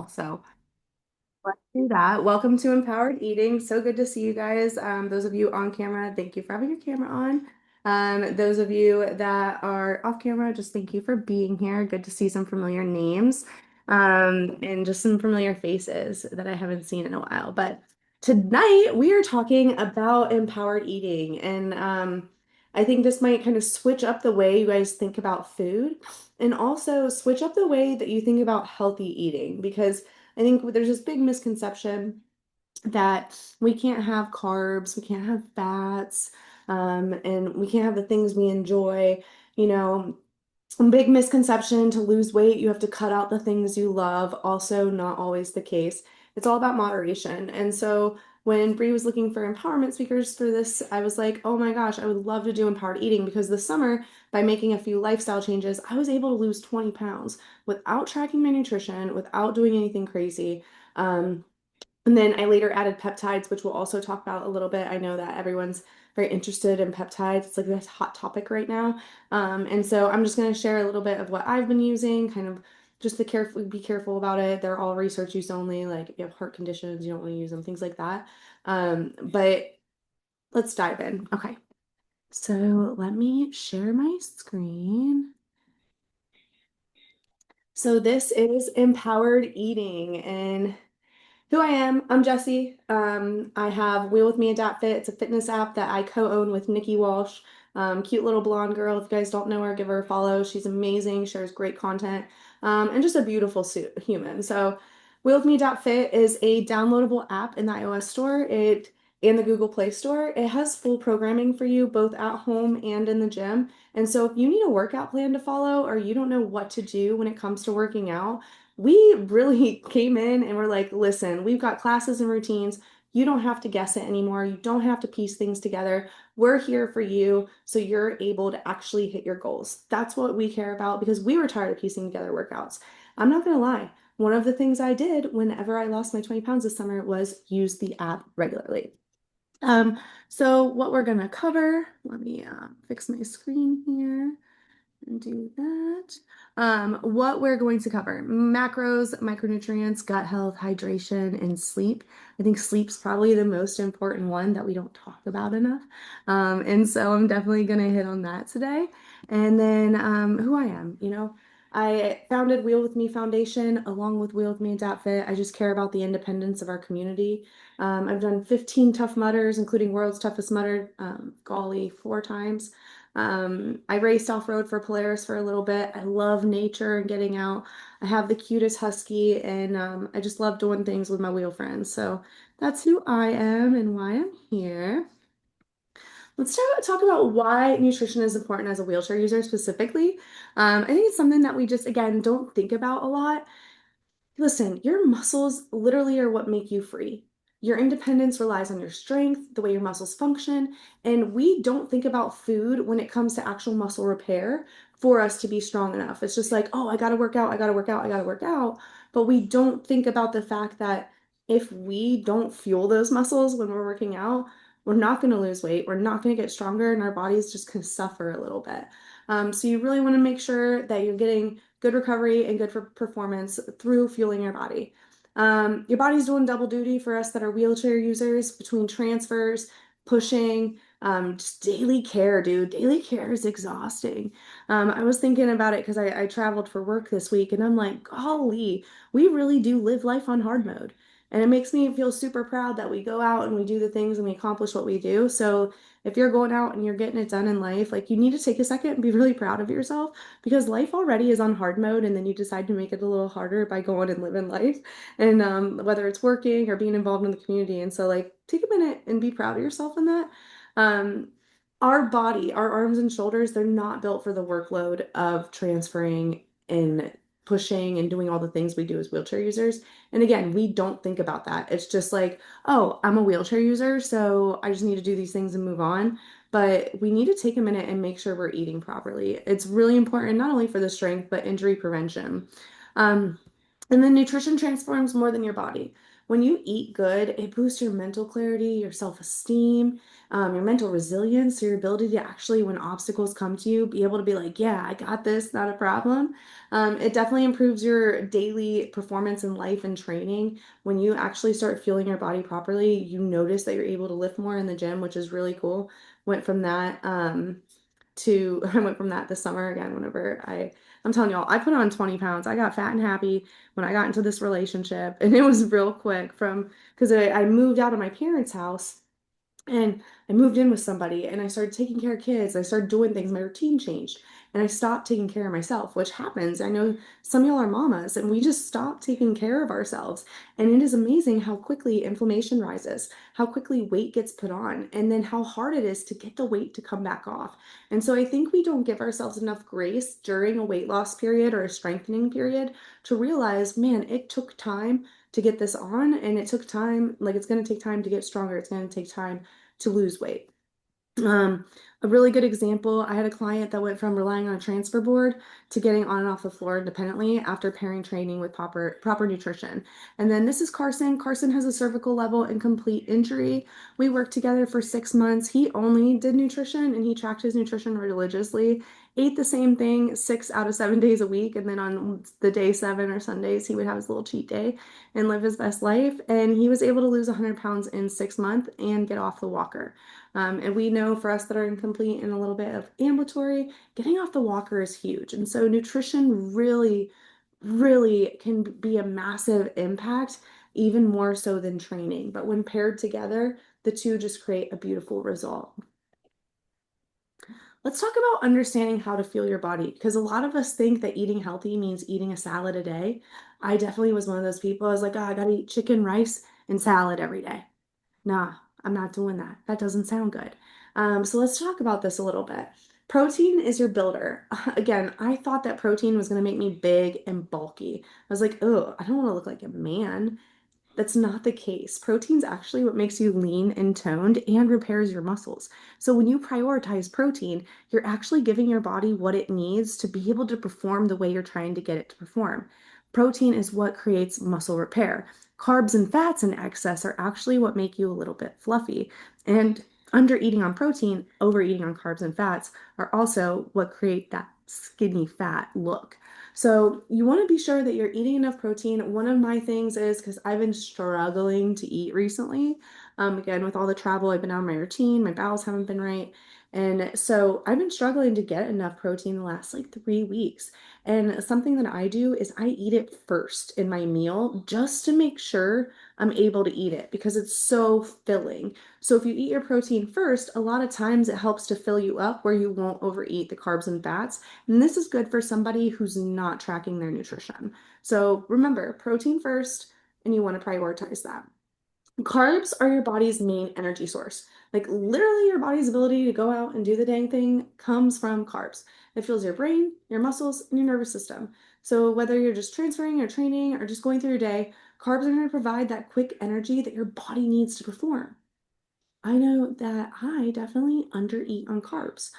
well. So let's do that. Welcome to Empowered Eating. So good to see you guys. Those of you on camera, thank you for having your camera on. Those of you that are off camera, just thank you for being here. Good to see some familiar names, and just some familiar faces that I haven't seen in a while. But tonight we are talking about empowered eating, and I think this might kind of switch up the way you guys think about food, and also switch up the way that you think about healthy eating because I think there's this big misconception that we can't have carbs, we can't have fats, and we can't have the things we enjoy. You know, a big misconception to lose weight, you have to cut out the things you love. Also, not always the case. It's all about moderation. And so when Bree was looking for empowerment speakers for this, I was like, oh my gosh, I would love to do empowered eating because this summer, by making a few lifestyle changes, I was able to lose 20 pounds without tracking my nutrition, without doing anything crazy. Um, and then I later added peptides, which we'll also talk about a little bit. I know that everyone's very interested in peptides. It's like this hot topic right now. And so I'm just going to share a little bit of what I've been using, kind of just to be careful about it. They're all research use only. Like if you have heart conditions, you don't want to use them, things like that. But let's dive in. Okay. So let me share my screen. So this is empowered eating, and who I am. I'm Jesi. I have Wheel With Me Adapt Fit. It's a fitness app that I co-own with Nikki Walsh. Cute little blonde girl. If you guys don't know her, give her a follow. She's amazing, shares great content, and just a beautiful human. So Wheel With Me Adapt Fit is a downloadable app in the iOS store. It and the Google Play Store. It has full programming for you both at home and in the gym. And so if you need a workout plan to follow or you don't know what to do when it comes to working out, we really came in and were like, listen, we've got classes and routines. You don't have to guess it anymore. You don't have to piece things together. We're here for you so you're able to actually hit your goals. That's what we care about because we were tired of piecing together workouts. I'm not going to lie. One of the things I did whenever I lost my 20 pounds this summer was use the app regularly. Um, so what we're going to cover, let me fix my screen here and do that. What we're going to cover: macros, micronutrients, gut health, hydration, and sleep. I think sleep's probably the most important one that we don't talk about enough. And so I'm definitely going to hit on that today. And then who I am, I founded Wheel With Me Foundation along with Wheel With Me Adapt Fit. I just care about the independence of our community. I've done 15 Tough Mudders, including World's Toughest Mudder, golly, 4 times. I raced off-road for Polaris for a little bit. I love nature and getting out. I have the cutest husky, and I just love doing things with my wheel friends. So that's who I am and why I'm here. Let's talk about why nutrition is important as a wheelchair user specifically. I think it's something that we just, again, don't think about a lot. Listen, your muscles literally are what make you free. Your independence relies on your strength, the way your muscles function, and we don't think about food when it comes to actual muscle repair for us to be strong enough. It's just like, oh, I gotta work out, I gotta work out, I gotta work out. But we don't think about the fact that if we don't fuel those muscles when we're working out, we're not gonna lose weight, we're not gonna get stronger, and our bodies just gonna suffer a little bit. So you really want to make sure that you're getting good recovery and good for performance through fueling your body. Your body's doing double duty for us that are wheelchair users between transfers, pushing, just daily care, dude. Daily care is exhausting. I was thinking about it because I traveled for work this week and I'm like, golly, we really do live life on hard mode. And it makes me feel super proud that we go out and we do the things and we accomplish what we do. So if you're going out and you're getting it done in life, like you need to take a second and be really proud of yourself because life already is on hard mode and then you decide to make it a little harder by going and living life and whether it's working or being involved in the community. And so like take a minute and be proud of yourself in that. um, our body, our arms and shoulders, they're not built for the workload of transferring and pushing and doing all the things we do as wheelchair users. And again, we don't think about that. It's just like, oh, I'm a wheelchair user, so I just need to do these things and move on. But we need to take a minute and make sure we're eating properly. It's really important, not only for the strength, but injury prevention. Um, And then nutrition transforms more than your body. When you eat good, it boosts your mental clarity, your self-esteem, your mental resilience, your ability to actually, when obstacles come to you, be able to be like, yeah, I got this, not a problem. It definitely improves your daily performance in life and training. When you actually start fueling your body properly, you notice that you're able to lift more in the gym, which is really cool. Went from that I went from that this summer again whenever I'm telling y'all, I put on 20 pounds. I got fat and happy when I got into this relationship, and it was real quick from because I moved out of my parents' house and I moved in with somebody and I started taking care of kids. I started doing things. My routine changed and I stopped taking care of myself, which happens. I know some of y'all are mamas and we just stop taking care of ourselves. And it is amazing how quickly inflammation rises, how quickly weight gets put on, and then how hard it is to get the weight to come back off. And so I think we don't give ourselves enough grace during a weight loss period or a strengthening period to realize, man, it took time to get this on and it took time, like it's going to take time to get stronger. It's going to take time to lose weight. Um, a really good example, I had a client that went from relying on a transfer board to getting on and off the floor independently after pairing training with proper nutrition. And then this is Carson. Carson has a cervical level incomplete injury. We worked together for 6 months. He only did nutrition and he tracked his nutrition religiously, ate the same thing 6 out of 7 days a week. And then on the day seven or Sundays, he would have his little cheat day and live his best life. And he was able to lose 100 pounds in 6 months and get off the walker. And we know for us that are incomplete and a little bit of ambulatory, getting off the walker is huge. And so nutrition really, really can be a massive impact, even more so than training. But when paired together, the two just create a beautiful result. Let's talk about understanding how to fuel your body because a lot of us think that eating healthy means eating a salad a day. I definitely was one of those people. I was like, oh, I gotta eat chicken, rice, and salad every day. Nah, I'm not doing that. That doesn't sound good. So let's talk about this a little bit. Protein is your builder. Again, I thought that protein was going to make me big and bulky. I was like, oh, I don't want to look like a man. That's not the case. Protein's actually what makes you lean and toned and repairs your muscles. So when you prioritize protein, you're actually giving your body what it needs to be able to perform the way you're trying to get it to perform. Protein is what creates muscle repair. Carbs and fats in excess are actually what make you a little bit fluffy. And under eating on protein, overeating on carbs and fats are also what create that skinny fat look. So you want to be sure that you're eating enough protein. One of my things is because I've been struggling to eat recently. Again, with all the travel, I've been on my routine, my bowels haven't been right. And so I've been struggling to get enough protein the last like 3 weeks. And something that I do is I eat it first in my meal just to make sure I'm able to eat it because it's so filling. So if you eat your protein first, a lot of times it helps to fill you up where you won't overeat the carbs and fats. And this is good for somebody who's not tracking their nutrition. So remember, protein first, and you want to prioritize that. Carbs are your body's main energy source. Like literally your body's ability to go out and do the dang thing comes from carbs. It fuels your brain, your muscles, and your nervous system. So whether you're just transferring or training or just going through your day, carbs are going to provide that quick energy that your body needs to perform. I know that I definitely undereat on carbs,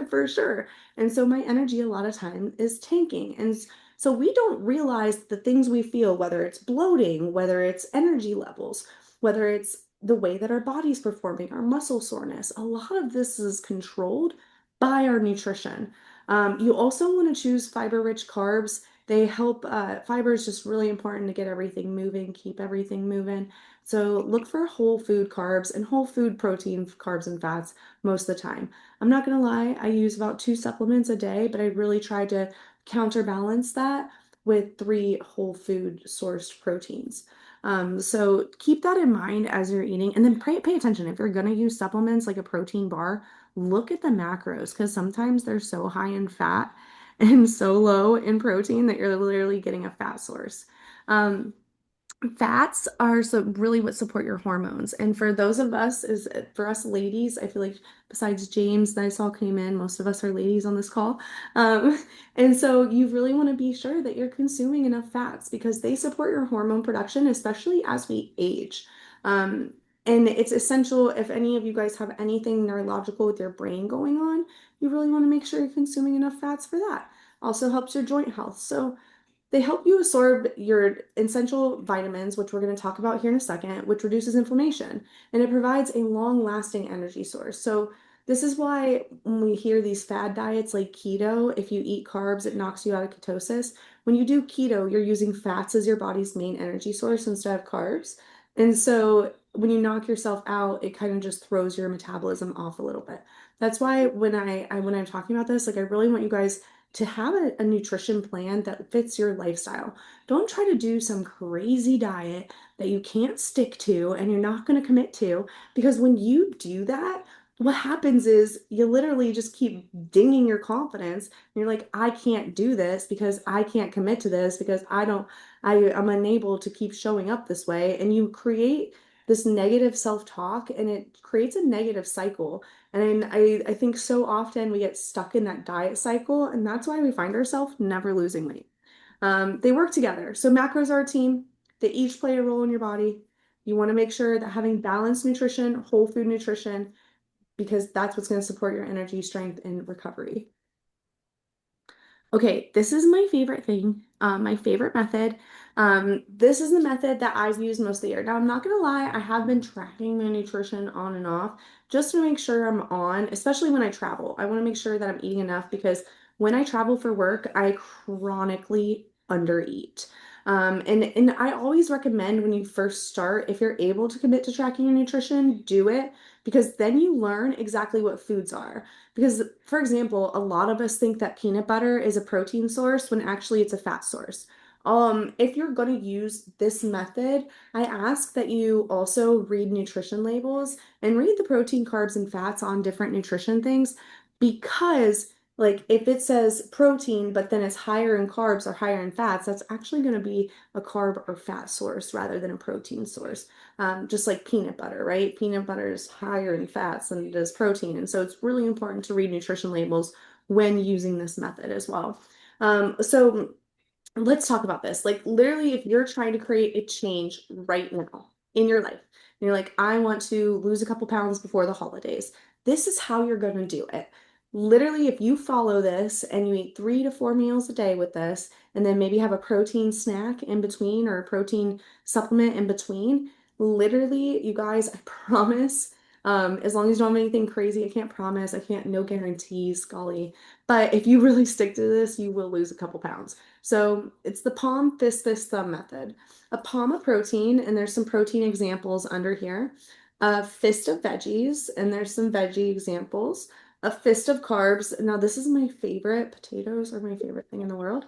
for sure. And so my energy a lot of time is tanking. And so we don't realize the things we feel, whether it's bloating, whether it's energy levels, whether it's the way that our body's performing, our muscle soreness. A lot of this is controlled by our nutrition. You also want to choose fiber-rich carbs. They help, fiber is just really important to get everything moving, keep everything moving. So look for whole food carbs and whole food protein, carbs and fats most of the time. I'm not gonna lie, I use about 2 supplements a day, but I really try to counterbalance that with 3 whole food sourced proteins. So keep that in mind as you're eating, and then pay attention. If you're gonna use supplements like a protein bar, look at the macros because sometimes they're so high in fat and so low in protein that you're literally getting a fat source. Um, Fats are so really what support your hormones. And for those of us, is for us ladies, I feel like besides James that I saw came in, most of us are ladies on this call. Um, and so you really want to be sure that you're consuming enough fats because they support your hormone production, especially as we age. Um, and it's essential if any of you guys have anything neurological with your brain going on, you really want to make sure you're consuming enough fats for that. Also helps your joint health. So They help you absorb your essential vitamins, which we're going to talk about here in a second, which reduces inflammation, and it provides a long-lasting energy source. So this is why when we hear these fad diets like keto, if you eat carbs, it knocks you out of ketosis. When you do keto, you're using fats as your body's main energy source instead of carbs. And so when you knock yourself out, it kind of just throws your metabolism off a little bit. That's why when I'm talking about this, like I really want you guys to have a nutrition plan that fits your lifestyle. Don't try to do some crazy diet that you can't stick to and you're not going to commit to, because when you do that, what happens is you literally just keep dinging your confidence. And you're like, I can't do this because I can't commit to this because I'm unable to keep showing up this way. And you create this negative self-talk and it creates a negative cycle. And I think so often we get stuck in that diet cycle, and that's why we find ourselves never losing weight. They work together. So macros are a team. They each play a role in your body. You want to make sure that having balanced nutrition, whole food nutrition, because that's what's going to support your energy, strength, and recovery. Okay, this is my favorite thing, my favorite method. This is the method that I've used most of the year. Now, I'm not gonna lie, I have been tracking my nutrition on and off just to make sure I'm on, especially when I travel. I want to make sure that I'm eating enough because when I travel for work, I chronically undereat. And I always recommend when you first start, if you're able to commit to tracking your nutrition, do it because then you learn exactly what foods are. Because, for example, a lot of us think that peanut butter is a protein source when actually it's a fat source. If you're going to use this method, I ask that you also read nutrition labels and read the protein, carbs, and fats on different nutrition things because, like, if it says protein, but then it's higher in carbs or higher in fats, that's actually going to be a carb or fat source rather than a protein source. Just like peanut butter, right? Peanut butter is higher in fats than it is protein. And so it's really important to read nutrition labels when using this method as well. So let's talk about this. Like, literally, if you're trying to create a change right now in your life, and you're like, I want to lose a couple pounds before the holidays, this is how you're going to do it. Literally, if you follow this and you eat 3 to 4 meals a day with this, and then maybe have a protein snack in between or a protein supplement in between, literally, you guys, I promise, as long as you don't have anything crazy, I can't promise, I can't, no guarantees, golly. But if you really stick to this, you will lose a couple pounds. So it's the palm, fist, thumb method. A palm of protein, and there's some protein examples under here. A fist of veggies, and there's some veggie examples. A fist of carbs. Now, this is my favorite. Potatoes are my favorite thing in the world.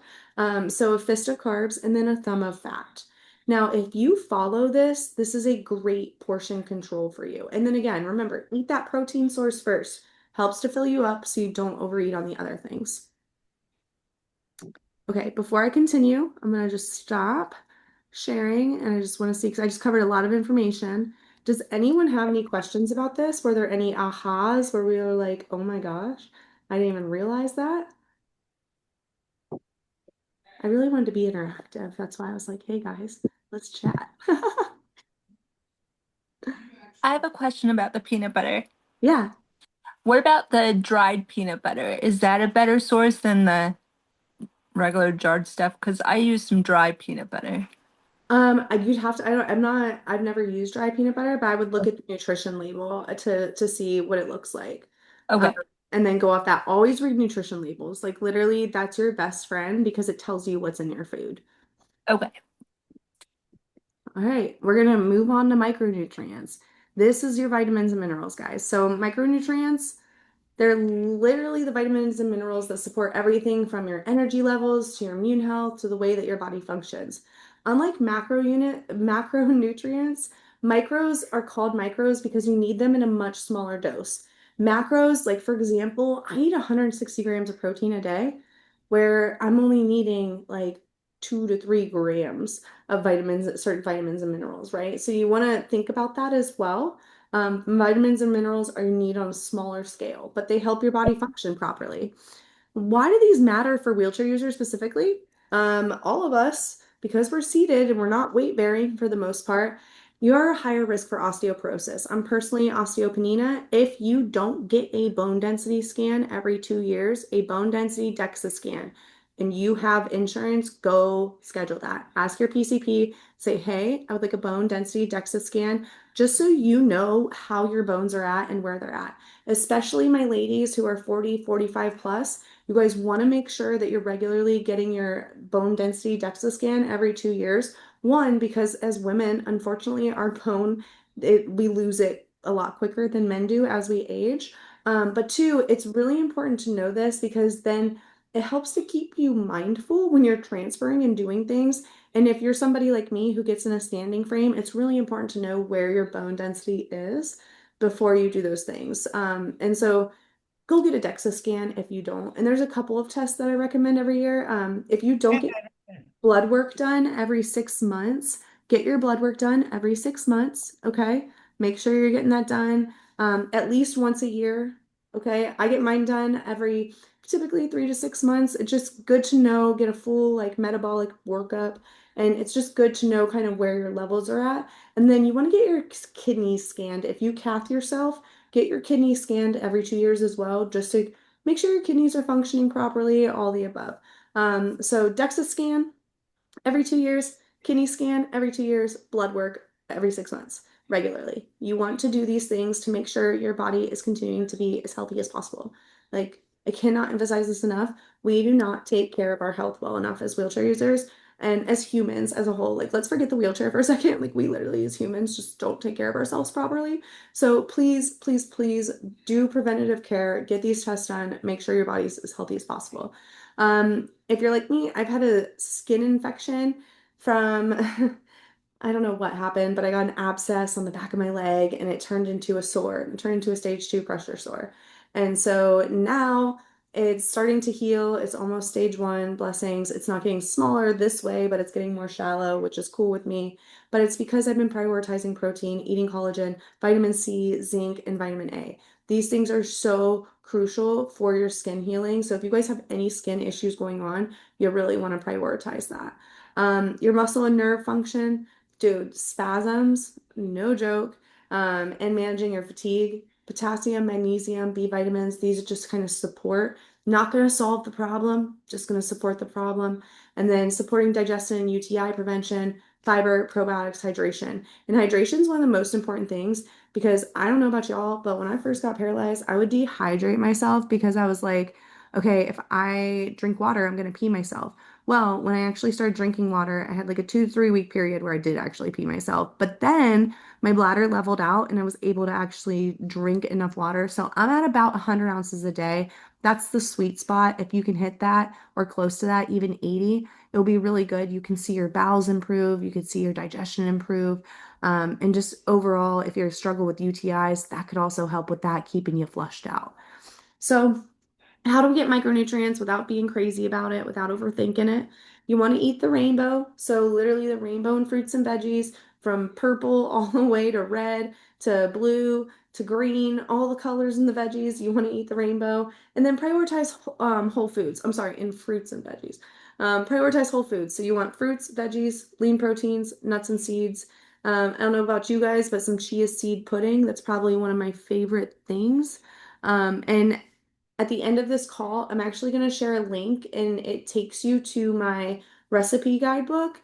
So a fist of carbs, and then a thumb of fat. Now, if you follow this, this is a great portion control for you. And then again, remember, eat that protein source first. Helps to fill you up so you don't overeat on the other things. Okay, before I continue, I'm gonna just stop sharing and I just want to see because I just covered a lot of information. Does anyone have any questions about this? Were there any ahas where we were like, oh my gosh, I didn't even realize that? I really wanted to be interactive. That's why I was like, hey guys, let's chat. I have a question about the peanut butter. Yeah. What about the dried peanut butter? Is that a better source than the regular jarred stuff? Because I use some dry peanut butter. You'd have to, I've never used dry peanut butter, but I would look at the nutrition label to see what it looks like. Um, Okay, and then go off that. Always read nutrition labels. Like literally, that's your best friend because it tells you what's in your food. okay. All right, we're gonna move on to micronutrients. This is your vitamins and minerals, guys. So micronutrients, they're literally the vitamins and minerals that support everything from your energy levels to your immune health to the way that your body functions. Unlike macronutrients, micros are called micros because you need them in a much smaller dose. Macros, like for example, I eat 160 grams of protein a day, where I'm only needing like 2 to 3 grams of vitamins, certain vitamins and minerals, right? So you want to think about that as well. Vitamins and minerals are needed on a smaller scale, but they help your body function properly. Why do these matter for wheelchair users specifically? All of us, because we're seated and we're not weight bearing for the most part, you're a higher risk for osteoporosis. I'm personally osteopenia. If you don't get a bone density scan every 2 years, a bone density DEXA scan, and you have insurance, go schedule that. Ask your PCP, say, hey, I would like a bone density DEXA scan, just so you know how your bones are at and where they're at. Especially my ladies who are 40, 45 plus, you guys want to make sure that you're regularly getting your bone density DEXA scan every 2 years. One, because as women, unfortunately, our bone, we lose it a lot quicker than men do as we age. But two, it's really important to know this because then it helps to keep you mindful when you're transferring and doing things. And if you're somebody like me who gets in a standing frame, it's really important to know where your bone density is before you do those things. And so go get a DEXA scan if you don't. And there's a couple of tests that I recommend every year. If you don't get blood work done every 6 months. Get your blood work done every 6 months, okay? Make sure you're getting that done at least once a year, okay? I get mine done every typically 3 to 6 months. It's just good to know, get a full like metabolic workup, and it's just good to know kind of where your levels are at. And then you want to get your kidneys scanned. If you cath yourself, get your kidneys scanned every 2 years as well, just to make sure your kidneys are functioning properly, all the above. So DEXA scan every 2 years, kidney scan every 2 years, blood work every 6 months regularly. You want to do these things to make sure your body is continuing to be as healthy as possible. Like, I cannot emphasize this enough. We do not take care of our health well enough as wheelchair users and as humans as a whole. Like, let's forget the wheelchair for a second. Like, we literally, as humans, just don't take care of ourselves properly. So, please, please, please do preventative care, get these tests done, make sure your body's as healthy as possible. If you're like me, I've had a skin infection from I don't know what happened, but I got an abscess on the back of my leg and it turned into a sore. It turned into a stage 2 pressure sore. And so now it's starting to heal. It's almost stage 1, blessings. It's not getting smaller this way, but it's getting more shallow, which is cool with me. But it's because I've been prioritizing protein, eating collagen, vitamin C, zinc, and vitamin A. These things are so crucial for your skin healing. So if you guys have any skin issues going on, you really want to prioritize that. Your muscle and nerve function. Dude, spasms, no joke. And managing your fatigue, potassium, magnesium, B vitamins, these are just kind of support. Not going to solve the problem, just going to support the problem. And then supporting digestion and UTI prevention, fiber, probiotics, hydration. And hydration is one of the most important things because I don't know about y'all, but when I first got paralyzed, I would dehydrate myself because I was like, okay, if I drink water, I'm going to pee myself. Well, when I actually started drinking water, I had like a 2 to 3 week period where I did actually pee myself. But then my bladder leveled out and I was able to actually drink enough water. So I'm at about 100 ounces a day. That's the sweet spot. If you can hit that or close to that, even 80, it'll be really good. You can see your bowels improve, you can see your digestion improve. And just overall, if you're struggle with UTIs, that could also help with that, keeping you flushed out. So, how to get micronutrients without being crazy about it, without overthinking it. You want to eat the rainbow. So, literally, the rainbow in fruits and veggies from purple all the way to red to blue to green, all the colors in the veggies. You want to eat the rainbow. And then prioritize whole foods. I'm sorry, in fruits and veggies. Prioritize whole foods. So, you want fruits, veggies, lean proteins, nuts and seeds. I don't know about you guys, but some chia seed pudding. That's probably one of my favorite things. And at the end of this call, I'm actually going to share a link and it takes you to my recipe guidebook,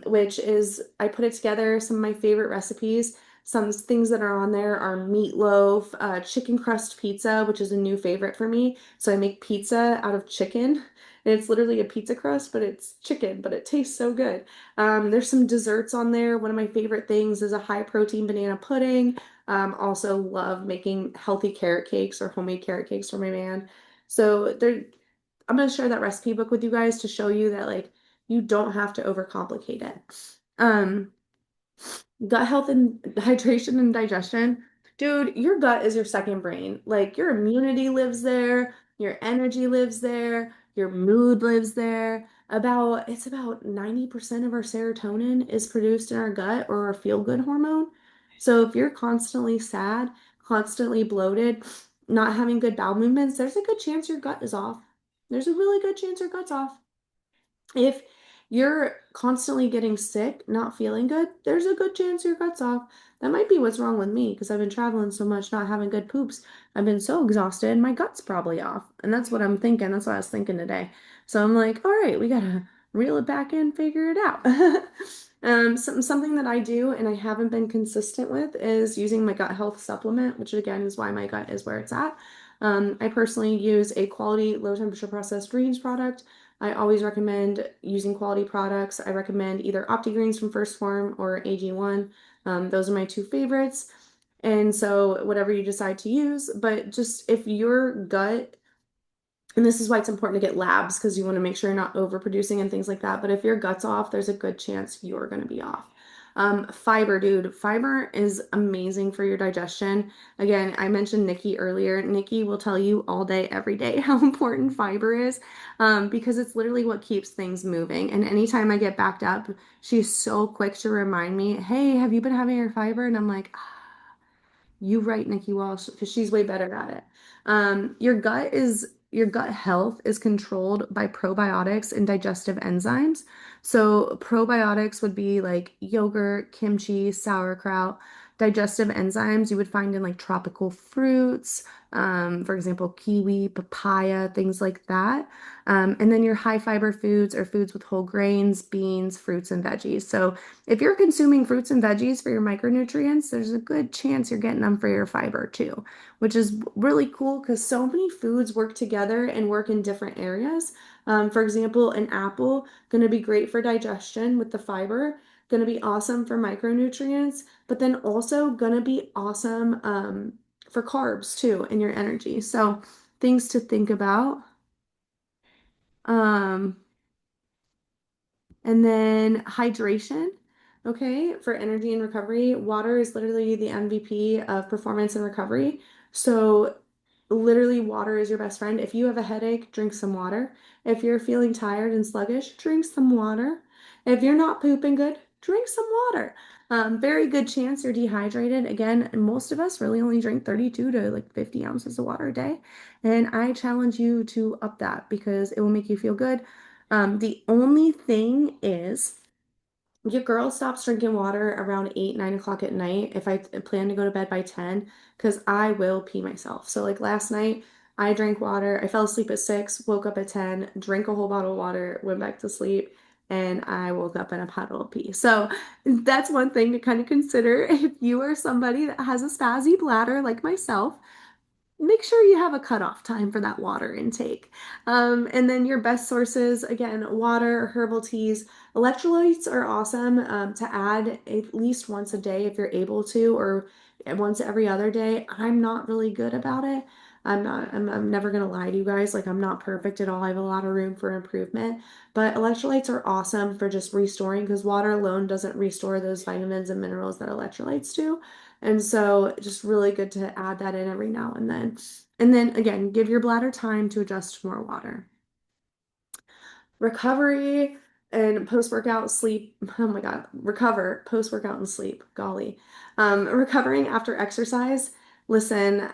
which is I put it together, some of my favorite recipes. Some things that are on there are meatloaf, chicken crust pizza, which is a new favorite for me. So I make pizza out of chicken. And it's literally a pizza crust, but it's chicken, but it tastes so good. There's some desserts on there. One of my favorite things is a high protein banana pudding. Also love making healthy carrot cakes or homemade carrot cakes for my man. So there, I'm gonna share that recipe book with you guys to show you that like you don't have to overcomplicate it. Um, Gut health and hydration and digestion. Dude, your gut is your second brain. Like your immunity lives there, your energy lives there, your mood lives there. It's about 90% of our serotonin is produced in our gut or our feel-good hormone. So if you're constantly sad, constantly bloated, not having good bowel movements, there's a good chance your gut is off. There's a really good chance your gut's off. If you're constantly getting sick, not feeling good, there's a good chance your gut's off. That might be what's wrong with me because I've been traveling so much, not having good poops. I've been so exhausted, my gut's probably off. And that's what I'm thinking. That's what I was thinking today. So I'm like, all right, we gotta reel it back in, figure it out. Something that I do and I haven't been consistent with is using my gut health supplement, which again is why my gut is where it's at. I personally use a quality low temperature processed greens product. I always recommend using quality products. I recommend either OptiGreens from First Form or AG1. Those are my two favorites. And so, whatever you decide to use, but just if your gut, and this is why it's important to get labs because you want to make sure you're not overproducing and things like that. But if your gut's off, there's a good chance you're going to be off. Fiber, dude. Fiber is amazing for your digestion. Again, I mentioned Nikki earlier. Nikki will tell you all day, every day how important fiber is because it's literally what keeps things moving. And anytime I get backed up, she's so quick to remind me, hey, have you been having your fiber? And I'm like, you right, Nikki Walsh, because she's way better at it. Your gut health is controlled by probiotics and digestive enzymes. So probiotics would be like yogurt, kimchi, sauerkraut. Digestive enzymes you would find in like tropical fruits, for example, kiwi, papaya, things like that. And then your high fiber foods are foods with whole grains, beans, fruits, and veggies. So if you're consuming fruits and veggies for your micronutrients, there's a good chance you're getting them for your fiber too, which is really cool because so many foods work together and work in different areas. For example, an apple going to be great for digestion with the fiber, going to be awesome for micronutrients, but then also going to be awesome for carbs too and your energy. So things to think about. Um, And then hydration, okay, for energy and recovery. Water is literally the MVP of performance and recovery. So, literally, water is your best friend. If you have a headache, drink some water. If you're feeling tired and sluggish, drink some water. If you're not pooping good, drink some water. Very good chance you're dehydrated. Again, most of us really only drink 32 to like 50 ounces of water a day. And I challenge you to up that because it will make you feel good. The only thing is, your girl stops drinking water around 8, 9 o'clock at night if I plan to go to bed by 10, because I will pee myself. So, like last night, I drank water. I fell asleep at 6, woke up at 10, drank a whole bottle of water, went back to sleep, and I woke up in a puddle of pee. So, that's one thing to kind of consider if you are somebody that has a spazzy bladder like myself. Make sure you have a cutoff time for that water intake. And then your best sources, again, water, herbal teas. Electrolytes are awesome to add at least once a day if you're able to, or once every other day. I'm not really good about it. I'm never gonna lie to you guys. Like, I'm not perfect at all. I have a lot of room for improvement. But electrolytes are awesome for just restoring because water alone doesn't restore those vitamins and minerals that electrolytes do. And so just really good to add that in every now and then. And then again, give your bladder time to adjust to more water. Recovery and post-workout sleep. Oh my God, recover post-workout and sleep. Golly. Recovering after exercise. Listen,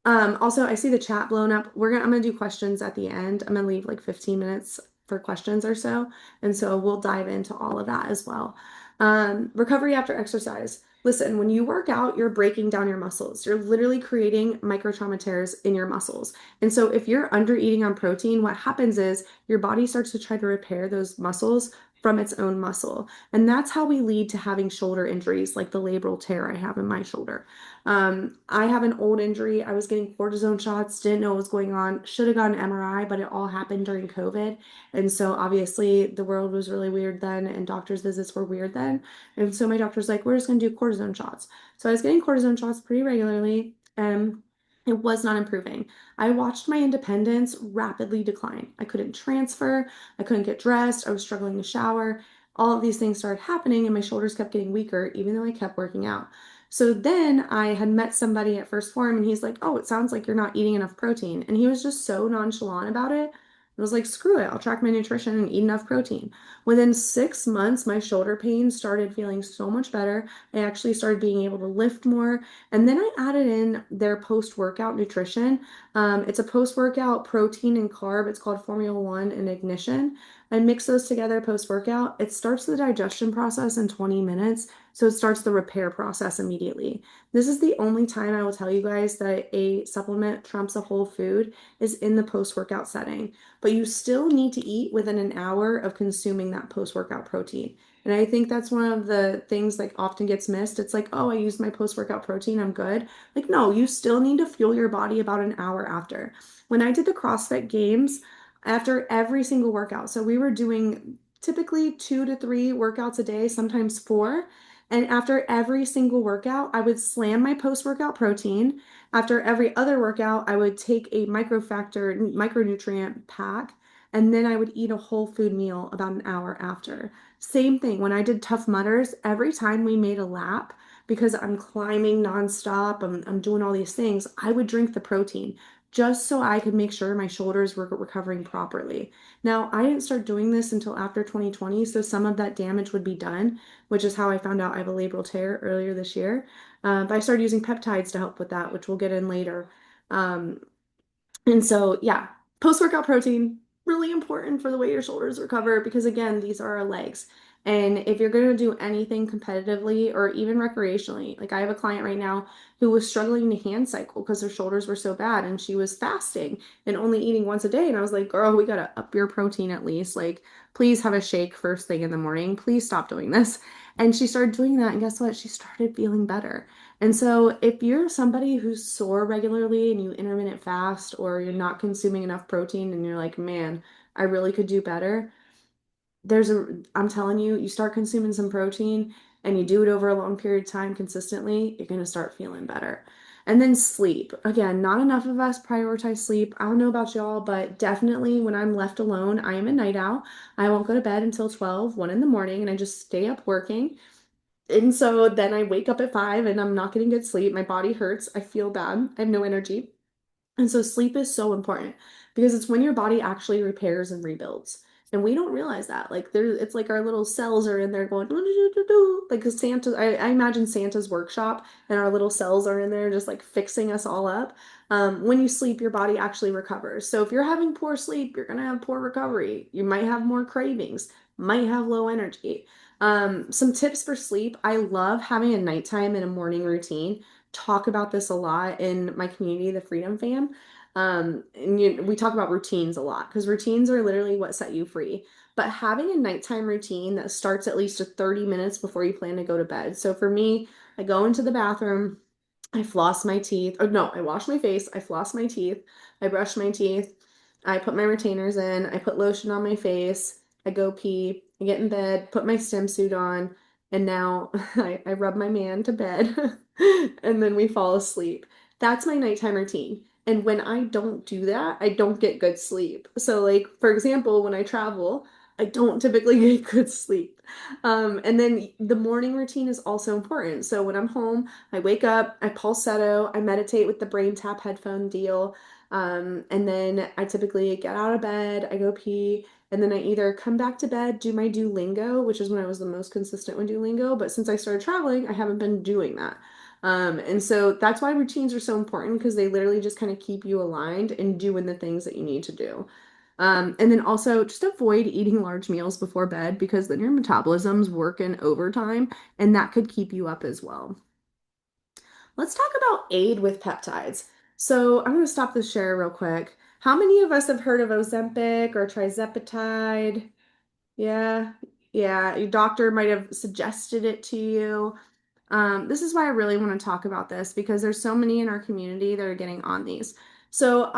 also I see the chat blown up. I'm gonna do questions at the end. I'm gonna leave like 15 minutes for questions or so. And so we'll dive into all of that as well. Recovery after exercise. Listen, when you work out, you're breaking down your muscles. You're literally creating micro trauma tears in your muscles. And so if you're under eating on protein, what happens is your body starts to try to repair those muscles from its own muscle. And that's how we lead to having shoulder injuries, like the labral tear I have in my shoulder. I have an old injury. I was getting cortisone shots, didn't know what was going on, should have got an MRI, but it all happened during COVID. And so obviously the world was really weird then, and doctor's visits were weird then. And so my doctor's like, we're just going to do cortisone shots. So I was getting cortisone shots pretty regularly. And it was not improving. I watched my independence rapidly decline. I couldn't transfer. I couldn't get dressed. I was struggling to shower. All of these things started happening, and my shoulders kept getting weaker, even though I kept working out. So then I had met somebody at First Form, and he's like, oh, it sounds like you're not eating enough protein. And he was just so nonchalant about it. I was like, screw it, I'll track my nutrition and eat enough protein. Within 6 months, my shoulder pain started feeling so much better. I actually started being able to lift more. And then I added in their post-workout nutrition. It's a post-workout protein and carb. It's called Formula One and Ignition. I mix those together post-workout. It starts the digestion process in 20 minutes, so it starts the repair process immediately. This is the only time I will tell you guys that a supplement trumps a whole food is in the post-workout setting. But you still need to eat within an hour of consuming that post-workout protein. And I think that's one of the things like often gets missed. It's like, oh, I used my post-workout protein, I'm good. Like, no, you still need to fuel your body about an hour after. When I did the CrossFit Games, after every single workout, so we were doing typically 2 to 3 workouts a day, sometimes four. And after every single workout, I would slam my post-workout protein. After every other workout, I would take a microfactor micronutrient pack, and then I would eat a whole food meal about an hour after. Same thing when I did Tough Mudders, every time we made a lap, because I'm climbing nonstop, I'm doing all these things, I would drink the protein just so I could make sure my shoulders were recovering properly. Now, I didn't start doing this until after 2020, so some of that damage would be done, which is how I found out I have a labral tear earlier this year. But I started using peptides to help with that, which we'll get in later. Um, and so, yeah, post-workout protein, really important for the way your shoulders recover because, again, these are our legs. And if you're going to do anything competitively or even recreationally, like I have a client right now who was struggling to hand cycle because her shoulders were so bad and she was fasting and only eating once a day. And I was like, girl, we got to up your protein at least. Like, please have a shake first thing in the morning. Please stop doing this. And she started doing that. And guess what? She started feeling better. And so, if you're somebody who's sore regularly and you intermittent fast, or you're not consuming enough protein and you're like, man, I really could do better, I'm telling you, you start consuming some protein and you do it over a long period of time consistently, you're going to start feeling better. And then sleep. Again, not enough of us prioritize sleep. I don't know about y'all, but definitely when I'm left alone, I am a night owl. I won't go to bed until 12, 1 in the morning, and I just stay up working. And so then I wake up at 5 and I'm not getting good sleep. My body hurts. I feel bad. I have no energy. And so sleep is so important because it's when your body actually repairs and rebuilds. And we don't realize that. Like there it's like our little cells are in there going do, do, do, do, like 'cause Santa I imagine Santa's workshop and our little cells are in there just like fixing us all up. When you sleep, your body actually recovers. So if you're having poor sleep, you're gonna have poor recovery. You might have more cravings, might have low energy. Some tips for sleep. I love having a nighttime and a morning routine. Talk about this a lot in my community, the Freedom Fam. We talk about routines a lot because routines are literally what set you free. But having a nighttime routine that starts at least 30 minutes before you plan to go to bed. So for me, I go into the bathroom, I floss my teeth. Or no, I wash my face, I floss my teeth, I brush my teeth, I put my retainers in, I put lotion on my face, I go pee, I get in bed, put my stim suit on, and now I rub my man to bed and then we fall asleep. That's my nighttime routine. And when I don't do that, I don't get good sleep. So, like, for example, when I travel, I don't typically get good sleep. And then the morning routine is also important. So when I'm home, I wake up, I pulsetto, I meditate with the brain tap headphone deal. And then I typically get out of bed, I go pee, and then I either come back to bed, do my Duolingo, which is when I was the most consistent with Duolingo. But since I started traveling, I haven't been doing that. And so that's why routines are so important because they literally just kind of keep you aligned and doing the things that you need to do. And then also just avoid eating large meals before bed because then your metabolism's working overtime and that could keep you up as well. Let's talk about aid with peptides. So I'm going to stop the share real quick. How many of us have heard of Ozempic or trizepatide? Yeah, yeah, your doctor might have suggested it to you. This is why I really want to talk about this because there's so many in our community that are getting on these. So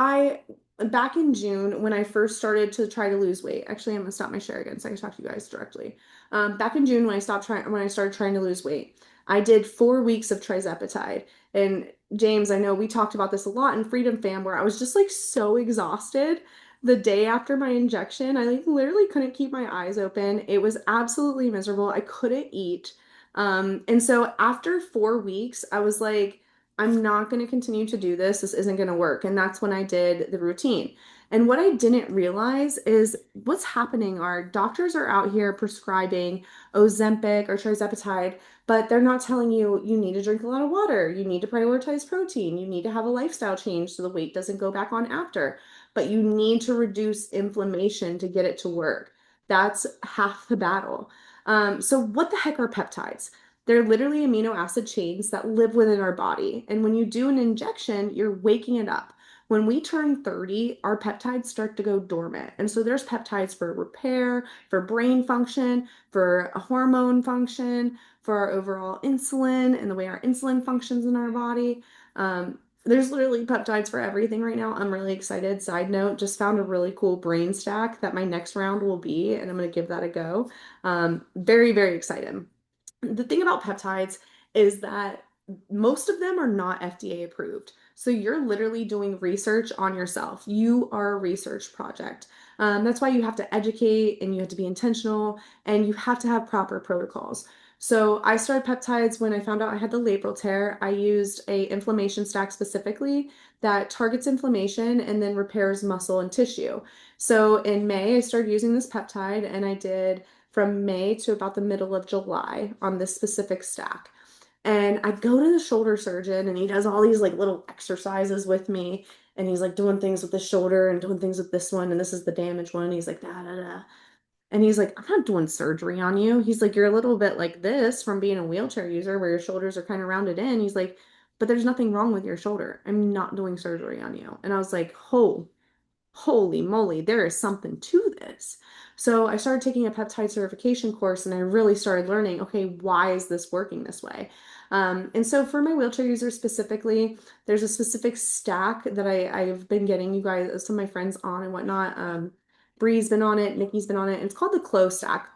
back in June, when I first started to try to lose weight, actually, I'm gonna stop my share again so I can talk to you guys directly. Back in June, when I started trying to lose weight, I did 4 weeks of trizepatide. And James, I know we talked about this a lot in Freedom Fam, where I was just like so exhausted the day after my injection. I like literally couldn't keep my eyes open. It was absolutely miserable. I couldn't eat. And so after 4 weeks, I was like, I'm not going to continue to do this. This isn't going to work. And that's when I did the routine. And what I didn't realize is what's happening are doctors are out here prescribing Ozempic or tirzepatide, but they're not telling you you need to drink a lot of water, you need to prioritize protein, you need to have a lifestyle change so the weight doesn't go back on after, but you need to reduce inflammation to get it to work. That's half the battle. So what the heck are peptides? They're literally amino acid chains that live within our body. And when you do an injection, you're waking it up. When we turn 30, our peptides start to go dormant. And so there's peptides for repair, for brain function, for a hormone function, for our overall insulin and the way our insulin functions in our body. There's literally peptides for everything right now. I'm really excited. Side note, just found a really cool brain stack that my next round will be, and I'm going to give that a go. Very, very excited. The thing about peptides is that most of them are not FDA approved. So you're literally doing research on yourself. You are a research project. That's why you have to educate and you have to be intentional and you have to have proper protocols. So I started peptides when I found out I had the labral tear. I used a inflammation stack specifically that targets inflammation and then repairs muscle and tissue. So in May, I started using this peptide and I did from May to about the middle of July on this specific stack. And I go to the shoulder surgeon and he does all these like little exercises with me. And he's like doing things with the shoulder and doing things with this one. And this is the damaged one. And he's like, da da da. And he's like, I'm not doing surgery on you. He's like, you're a little bit like this from being a wheelchair user where your shoulders are kind of rounded in. He's like, but there's nothing wrong with your shoulder. I'm not doing surgery on you. And I was like, oh, holy moly, there is something to this. So I started taking a peptide certification course and I really started learning, okay, why is this working this way? And so for my wheelchair users specifically, there's a specific stack that I've been getting you guys, some of my friends on and whatnot. Bree's been on it, Nikki's been on it, and it's called the Clo stack.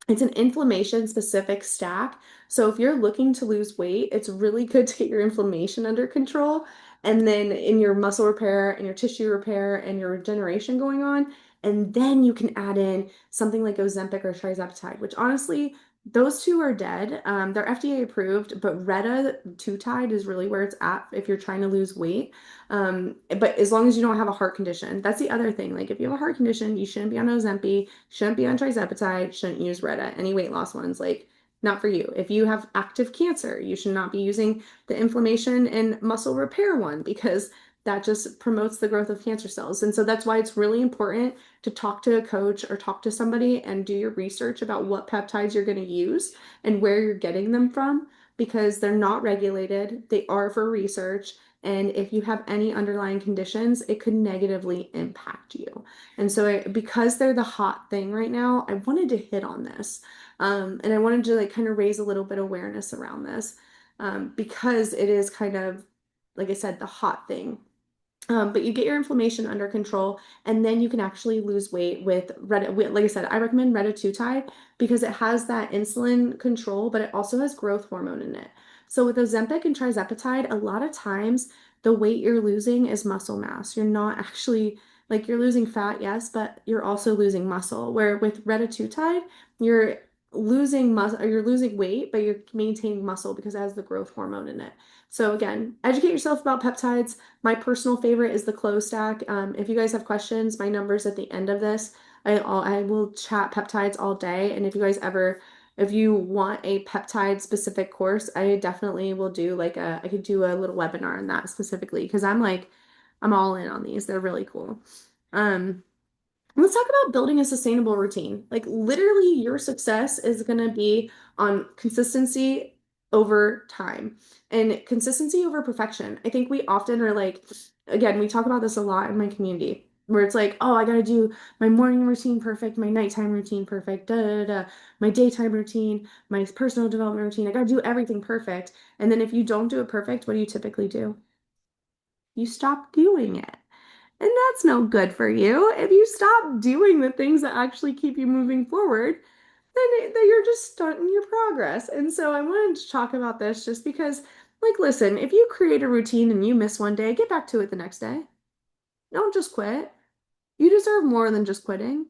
It's an inflammation specific stack. So if you're looking to lose weight, it's really good to get your inflammation under control. And then in your muscle repair and your tissue repair and your regeneration going on. And then you can add in something like Ozempic or Trizepatide, which honestly, those two are dead. They're FDA approved, but Retatrutide is really where it's at if you're trying to lose weight. But as long as you don't have a heart condition, that's the other thing. Like if you have a heart condition, you shouldn't be on Ozempic, shouldn't be on Trizepatide, shouldn't use Retta. Any weight loss ones, like not for you. If you have active cancer, you should not be using the inflammation and muscle repair one because that just promotes the growth of cancer cells. And so that's why it's really important to talk to a coach or talk to somebody and do your research about what peptides you're going to use and where you're getting them from because they're not regulated. They are for research. And if you have any underlying conditions, it could negatively impact you. And so, because they're the hot thing right now, I wanted to hit on this. And I wanted to like kind of raise a little bit of awareness around this because it is kind of, like I said, the hot thing. But you get your inflammation under control, and then you can actually lose weight with like I said, I recommend Retatrutide because it has that insulin control, but it also has growth hormone in it. So with Ozempic and Trizepatide, a lot of times the weight you're losing is muscle mass. You're not actually like you're losing fat, yes, but you're also losing muscle. Where with Retatrutide, you're losing muscle, you're losing weight, but you're maintaining muscle because it has the growth hormone in it. So again, educate yourself about peptides. My personal favorite is the close stack. If you guys have questions, my number's at the end of this. I will chat peptides all day. And if you guys ever, if you want a peptide specific course, I definitely will do like I could do a little webinar on that specifically because I'm all in on these. They're really cool. Um, Let's talk about building a sustainable routine. Like literally your success is going to be on consistency over time and consistency over perfection. I think we often are like, again, we talk about this a lot in my community where it's like, oh, I got to do my morning routine perfect, my nighttime routine perfect, da da da, my daytime routine, my personal development routine. I got to do everything perfect. And then if you don't do it perfect, what do you typically do? You stop doing it. And that's no good for you. If you stop doing the things that actually keep you moving forward, then you're just stunting your progress. And so I wanted to talk about this just because, like, listen, if you create a routine and you miss one day, get back to it the next day. Don't just quit. You deserve more than just quitting.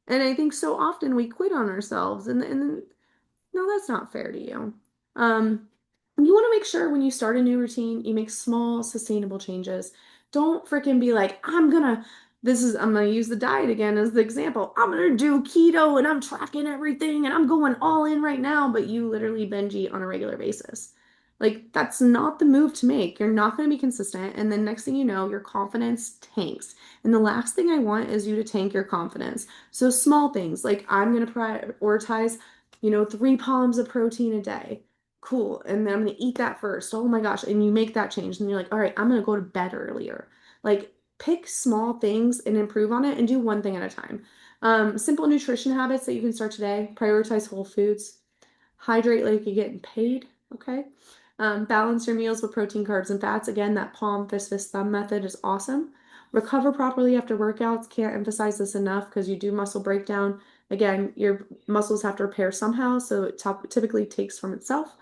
And I think so often we quit on ourselves, and no, that's not fair to you. You want to make sure when you start a new routine, you make small, sustainable changes. Don't freaking be like, I'm gonna use the diet again as the example. I'm gonna do keto and I'm tracking everything and I'm going all in right now, but you literally binge eat on a regular basis. Like, that's not the move to make. You're not going to be consistent. And then next thing you know, your confidence tanks. And the last thing I want is you to tank your confidence. So small things like I'm going to prioritize, 3 palms of protein a day. Cool. And then I'm going to eat that first. Oh my gosh. And you make that change. And you're like, all right, I'm going to go to bed earlier. Like, pick small things and improve on it and do one thing at a time. Simple nutrition habits that you can start today. Prioritize whole foods. Hydrate like you're getting paid. Okay. Balance your meals with protein, carbs, and fats. Again, that palm, fist, fist, thumb method is awesome. Recover properly after workouts. Can't emphasize this enough because you do muscle breakdown. Again, your muscles have to repair somehow, so it typically takes from itself,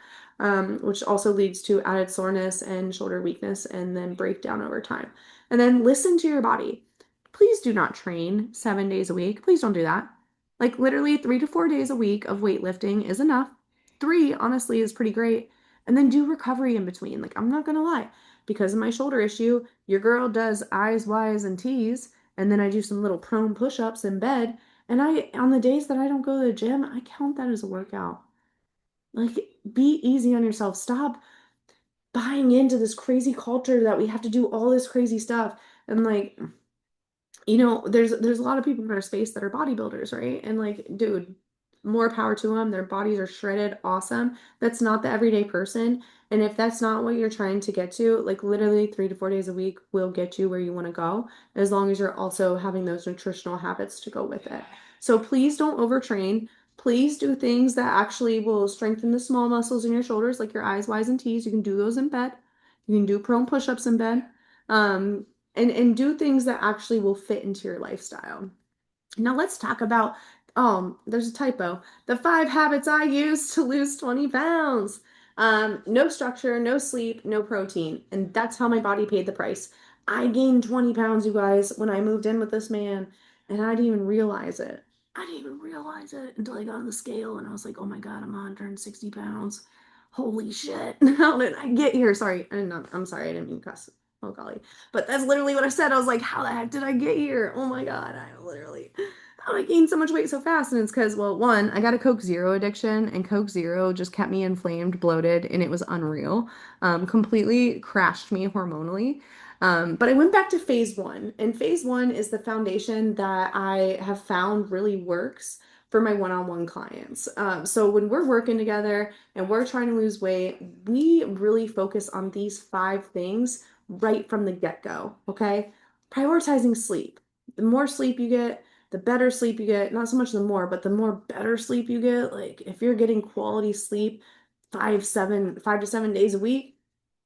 which also leads to added soreness and shoulder weakness and then breakdown over time. And then listen to your body. Please do not train 7 days a week. Please don't do that. Like literally 3 to 4 days a week of weightlifting is enough. Three, honestly, is pretty great. And then do recovery in between. Like, I'm not gonna lie, because of my shoulder issue, your girl does I's, Y's, and T's, and then I do some little prone push-ups in bed. And on the days that I don't go to the gym, I count that as a workout. Like, be easy on yourself. Stop buying into this crazy culture that we have to do all this crazy stuff. And like, there's a lot of people in our space that are bodybuilders, right? And like, dude, more power to them. Their bodies are shredded, awesome. That's not the everyday person. And if that's not what you're trying to get to, like literally 3 to 4 days a week will get you where you want to go, as long as you're also having those nutritional habits to go with it. So please don't overtrain. Please do things that actually will strengthen the small muscles in your shoulders, like your I's, Y's, and T's. You can do those in bed. You can do prone push-ups in bed. And do things that actually will fit into your lifestyle. Now let's talk about, there's a typo. The 5 habits I use to lose 20 pounds. No structure, no sleep, no protein. And that's how my body paid the price. I gained 20 pounds, you guys, when I moved in with this man, and I didn't even realize it. I didn't even realize it until I got on the scale and I was like, oh my God, I'm 160 pounds. Holy shit. How did I get here? Sorry. I'm sorry. I didn't mean to cuss. Oh golly. But that's literally what I said. I was like, how the heck did I get here? Oh my God. How did I gain so much weight so fast? And it's because, well, one, I got a Coke Zero addiction, and Coke Zero just kept me inflamed, bloated, and it was unreal. Completely crashed me hormonally. But I went back to phase one, and phase one is the foundation that I have found really works for my one-on-one clients. So when we're working together and we're trying to lose weight, we really focus on these 5 things right from the get-go, okay? Prioritizing sleep. The more sleep you get, the better sleep you get. Not so much the more, but the more better sleep you get. Like if you're getting quality sleep 5 to 7 days a week,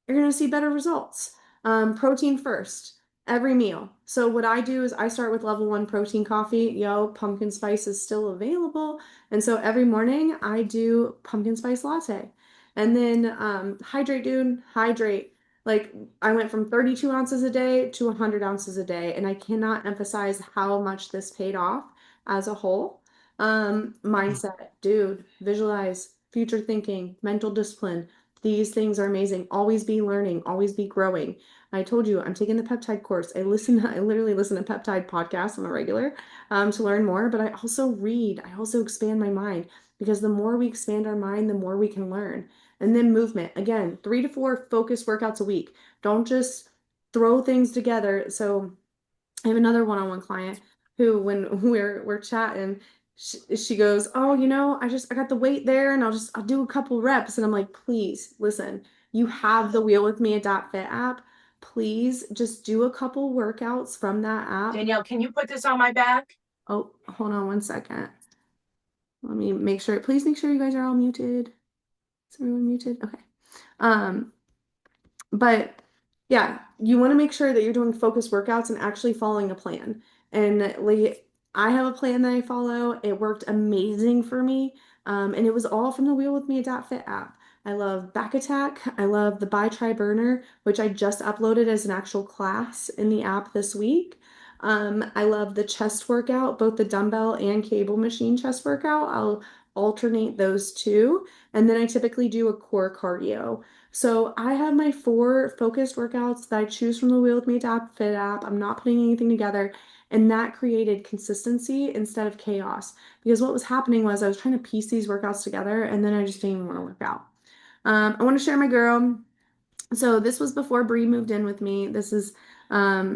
you're going to see better results. Protein first, every meal. So what I do is I start with level one protein coffee. Yo, pumpkin spice is still available. And so every morning I do pumpkin spice latte. And then hydrate, dude, hydrate. Like I went from 32 ounces a day to 100 ounces a day. And I cannot emphasize how much this paid off as a whole. Mindset, dude, visualize, future thinking, mental discipline. These things are amazing. Always be learning, always be growing. I told you I'm taking the peptide course. I literally listen to peptide podcasts on a regular to learn more, but I also read. I also expand my mind because the more we expand our mind, the more we can learn. And then movement. Again, 3 to 4 focused workouts a week. Don't just throw things together. So I have another one-on-one client who, when we're chatting, she goes, "Oh, I got the weight there, and I'll do a couple reps." And I'm like, "Please, listen. You have the Wheel with Me at Fit app. Please just do a couple workouts from that app." Danielle, can you put this on my back? Oh, hold on one second. Let me make sure. Please make sure you guys are all muted. Is everyone muted? Okay. Um, But yeah, you want to make sure that you're doing focused workouts and actually following a plan. And like I have a plan that I follow. It worked amazing for me. And it was all from the Wheel with Me Fit app. I love back attack. I love the Buy Try Burner, which I just uploaded as an actual class in the app this week. I love the chest workout, both the dumbbell and cable machine chest workout. I'll alternate those two. And then I typically do a core cardio. So I have my 4 focused workouts that I choose from the Wheel with Me Fit app. I'm not putting anything together. And that created consistency instead of chaos. Because what was happening was I was trying to piece these workouts together and then I just didn't even want to work out. I want to share my girl. So this was before Bree moved in with me. This is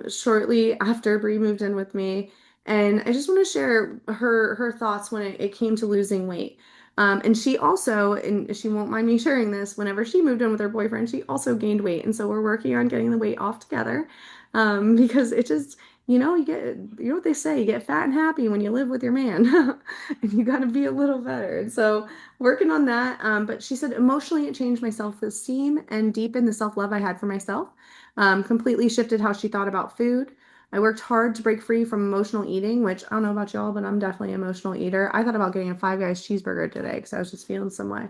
shortly after Bree moved in with me. And I just want to share her thoughts when it came to losing weight. And she also, and she won't mind me sharing this, whenever she moved in with her boyfriend, she also gained weight. And so we're working on getting the weight off together. Because it just, you know what they say, you get fat and happy when you live with your man. And you got to be a little better. And so working on that. But she said emotionally it changed my self-esteem and deepened the self-love I had for myself. Completely shifted how she thought about food. I worked hard to break free from emotional eating, which I don't know about y'all, but I'm definitely an emotional eater. I thought about getting a Five Guys cheeseburger today because I was just feeling some way.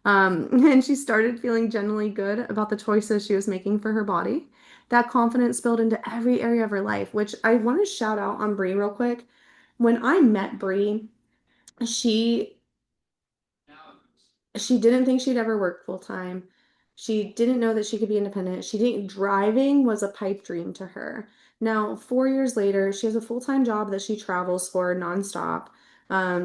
And she started feeling genuinely good about the choices she was making for her body. That confidence spilled into every area of her life, which I want to shout out on Brie real quick. When I met Brie, she she didn't think she'd ever work full time. She didn't know that she could be independent. She didn't, driving was a pipe dream to her. Now, 4 years later, she has a full-time job that she travels for nonstop.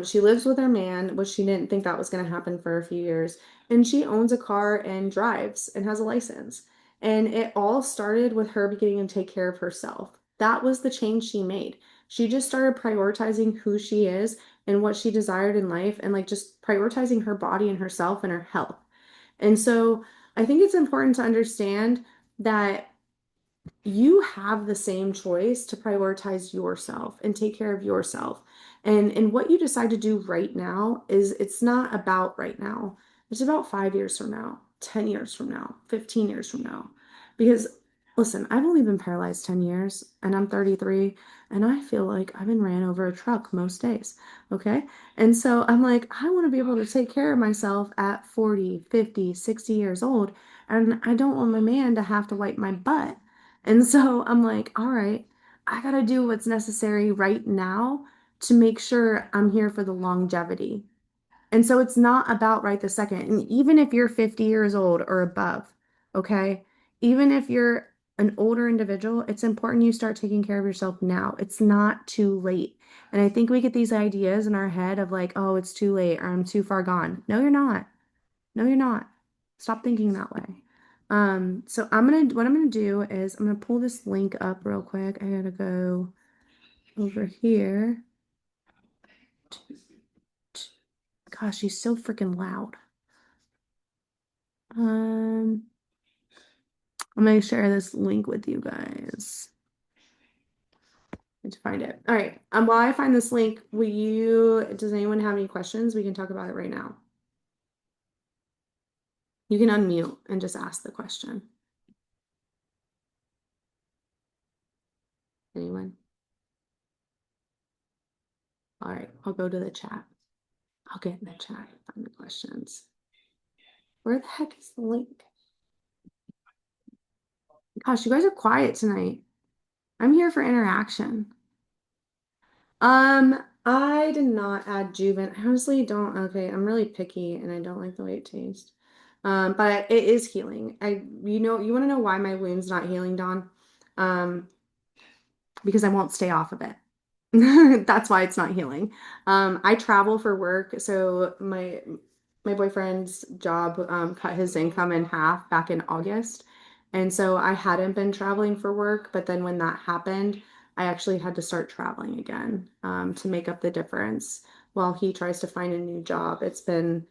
She lives with her man, which she didn't think that was going to happen for a few years. And she owns a car and drives and has a license. And it all started with her beginning to take care of herself. That was the change she made. She just started prioritizing who she is and what she desired in life and like just prioritizing her body and herself and her health. And so I think it's important to understand that you have the same choice to prioritize yourself and take care of yourself. And what you decide to do right now is it's not about right now. It's about 5 years from now, 10 years from now, 15 years from now. Because listen, I've only been paralyzed 10 years and I'm 33 and I feel like I've been ran over a truck most days. Okay. And so I'm like, I want to be able to take care of myself at 40, 50, 60 years old. And I don't want my man to have to wipe my butt. And so I'm like, all right, I gotta do what's necessary right now to make sure I'm here for the longevity. And so it's not about right this second. And even if you're 50 years old or above, okay, even if you're an older individual, it's important you start taking care of yourself now. It's not too late. And I think we get these ideas in our head of like, oh, it's too late or I'm too far gone. No, you're not. No, you're not. Stop thinking that way. So what I'm gonna do is I'm gonna pull this link up real quick. I gotta go over here. Gosh, she's so freaking loud. Um, I'm gonna share this link with you guys. Need to find it. All right. While I find this link, does anyone have any questions? We can talk about it right now. You can unmute and just ask the question. Anyone? All right, I'll go to the chat. I'll get in the chat and find the questions. Where the heck is the link? Gosh, you guys are quiet tonight. I'm here for interaction. I did not add Juven. I honestly don't. Okay, I'm really picky and I don't like the way it tastes. But it is healing. You want to know why my wound's not healing, Dawn? Um, because I won't stay off of it. That's why it's not healing. I travel for work, so my boyfriend's job cut his income in half back in August. And so I hadn't been traveling for work, but then when that happened, I actually had to start traveling again to make up the difference while he tries to find a new job. It's been